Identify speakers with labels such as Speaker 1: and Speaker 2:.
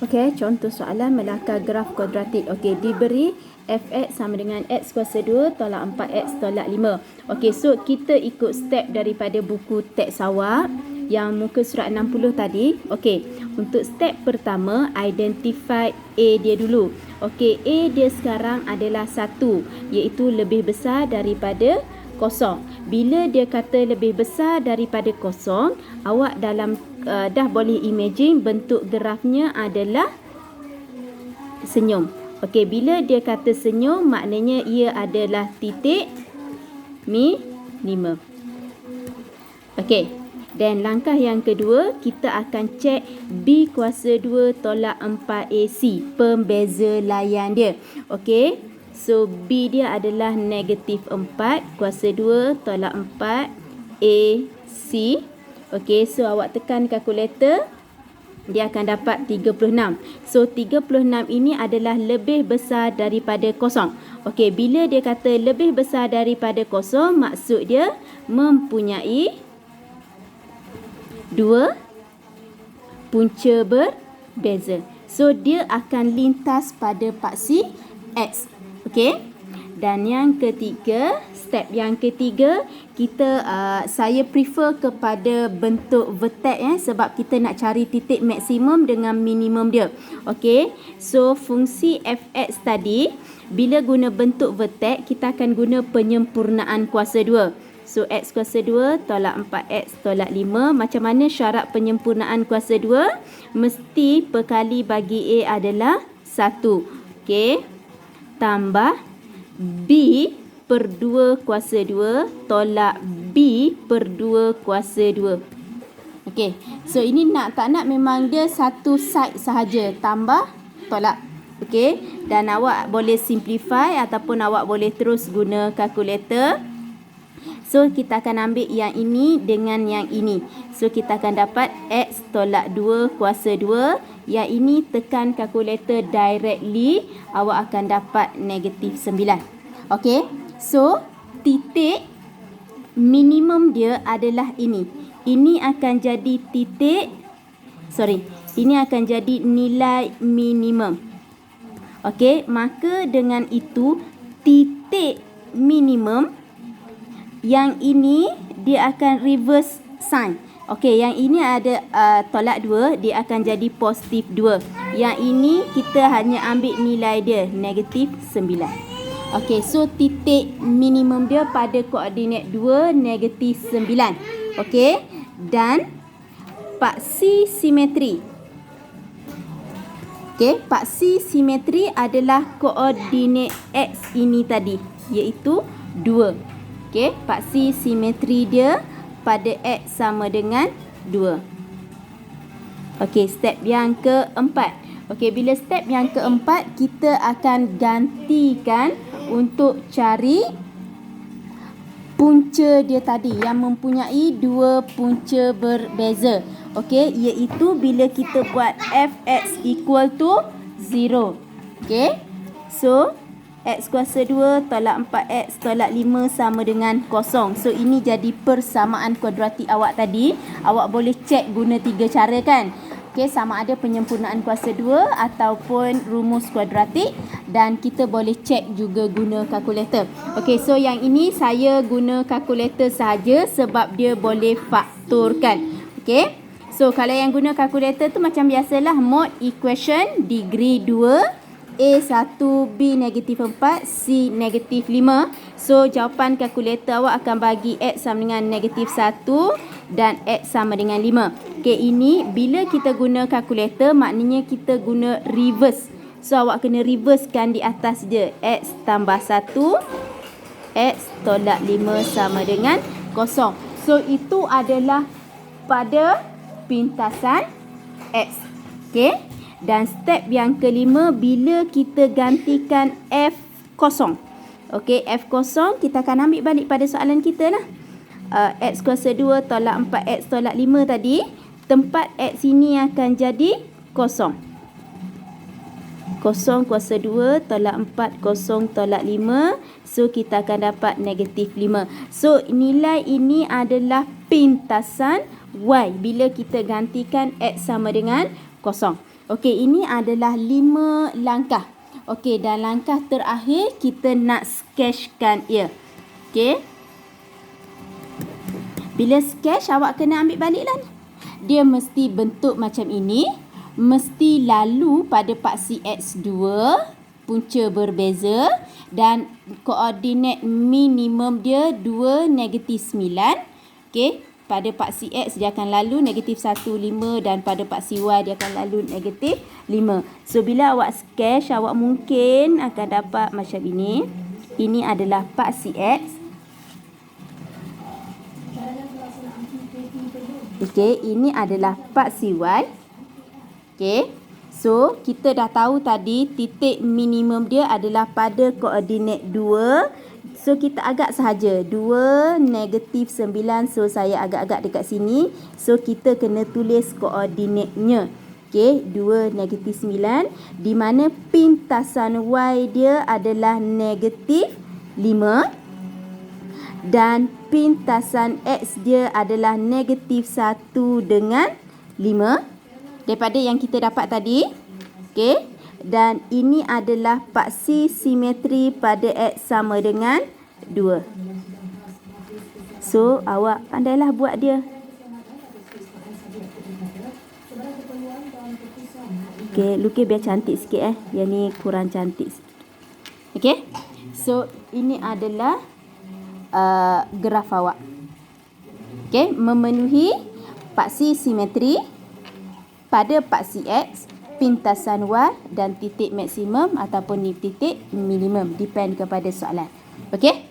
Speaker 1: Okey, contoh soalan melakar graf kuadratik. Okey, diberi fx sama dengan x kuasa 2 tolak 4x tolak 5. Okey, so kita ikut step daripada buku teks awak yang muka surat 60 tadi. Okey, untuk step pertama, identify A dia dulu. Okey, A dia sekarang adalah 1, iaitu lebih besar daripada kosong. Bila dia kata lebih besar daripada kosong, awak dalam dah boleh imagine bentuk grafnya adalah senyum. Okey, bila dia kata senyum, maknanya ia adalah titik minimum. Okey, dan langkah yang kedua, kita akan cek B kuasa 2 tolak 4AC, pembeza layan dia. Okey, so B dia adalah negatif 4 kuasa 2 tolak 4 AC. Okey, so awak tekan kalkulator, dia akan dapat 36. So 36 ini adalah lebih besar daripada kosong. Okey, bila dia kata lebih besar daripada kosong, maksud dia mempunyai dua punca berbeza. So dia akan lintas pada paksi X. Okey. Dan yang ketiga, step yang ketiga, saya prefer kepada bentuk vertex sebab kita nak cari titik maksimum dengan minimum dia. Okey. So fungsi fx tadi, bila guna bentuk vertex, kita akan guna penyempurnaan kuasa 2. So x kuasa 2 tolak 4x tolak 5. Macam mana syarat penyempurnaan kuasa 2? Mesti perkali bagi A adalah 1. Okey. Tambah B per 2 kuasa 2 tolak B per 2 kuasa 2. Okey. So ini tak nak memang dia satu side sahaja. Tambah, tolak. Okey. Dan awak boleh simplify ataupun awak boleh terus guna kalkulator. So kita akan ambil yang ini dengan yang ini. So kita akan dapat X tolak 2 kuasa 2. Yang ini tekan kalkulator directly, awak akan dapat negatif 9. Okey. So titik minimum dia adalah ini. Ini akan jadi ini akan jadi nilai minimum. Okey, maka dengan itu titik minimum yang ini dia akan reverse sign. Okey, yang ini ada tolak 2, dia akan jadi positif 2. Yang ini kita hanya ambil nilai dia, negatif 9. Okey, so titik minimum dia pada koordinat 2, negatif 9. Okey, dan paksi simetri. Okey, paksi simetri adalah koordinat X ini tadi, iaitu 2. Okey, paksi simetri dia pada X sama dengan 2. Okey, step yang keempat. Okey, bila step yang keempat, kita akan gantikan untuk cari punca dia tadi yang mempunyai dua punca berbeza. Okey, iaitu bila kita buat fx equal to 0. Okey, so X kuasa 2 tolak 4X tolak 5 sama dengan 0. So ini jadi persamaan kuadratik awak tadi. Awak boleh cek guna 3 cara kan. Okey, sama ada penyempurnaan kuasa 2 ataupun rumus kuadratik. Dan kita boleh cek juga guna kalkulator. Okey, so yang ini saya guna kalkulator sahaja sebab dia boleh faktorkan. Okey, so kalau yang guna kalkulator tu macam biasalah, mod equation degree 2, A1, B negatif 4, C negatif 5. So jawapan kalkulator awak akan bagi X sama dengan negatif 1 dan X sama dengan 5. Okey, ini bila kita guna kalkulator, maknanya kita guna reverse. So awak kena reversekan di atas dia. X tambah 1, X tolak 5 sama dengan 0. So itu adalah pada pintasan X. Okey. Dan step yang kelima, bila kita gantikan F0. Okey, F0 kita akan ambil balik pada soalan kita lah. X kuasa 2 tolak 4X tolak 5 tadi. Tempat X ini akan jadi 0. 0 kuasa 2 tolak 4, 0 tolak 5. So kita akan dapat negatif 5. So nilai ini adalah pintasan Y bila kita gantikan X sama dengan 0. Okey, ini adalah 5 langkah. Okey, dan langkah terakhir kita nak sketchkan ia. Okey. Bila sketch awak kena ambil baliklah. Dia mesti bentuk macam ini, mesti lalu pada paksi X2, punca berbeza dan koordinat minimum dia 2, -9. Okey, pada paksi X dia akan lalu -1, 5 dan pada paksi Y dia akan lalu -5. So bila awak sketch awak mungkin akan dapat macam ini. Ini adalah paksi X. Okey, ini adalah paksi Y. Okey. So, kita dah tahu tadi titik minimum dia adalah pada koordinat 2. So, kita agak sahaja. 2, -9. So, saya agak-agak dekat sini. So, kita kena tulis koordinatnya. Okey, 2, -9. Di mana pintasan Y dia adalah -5. Dan pintasan X dia adalah -1 dengan 5 daripada yang kita dapat tadi. Okey, dan ini adalah paksi simetri pada X sama dengan 2. So awak pandailah buat dia. Okey, lukis biar cantik sikit Yang ni kurang cantik sikit. Okey. So ini adalah graf awak. Okey, memenuhi paksi simetri pada paksi X, pintasan Y dan titik maksimum ataupun titik minimum, depend kepada soalan. Okey?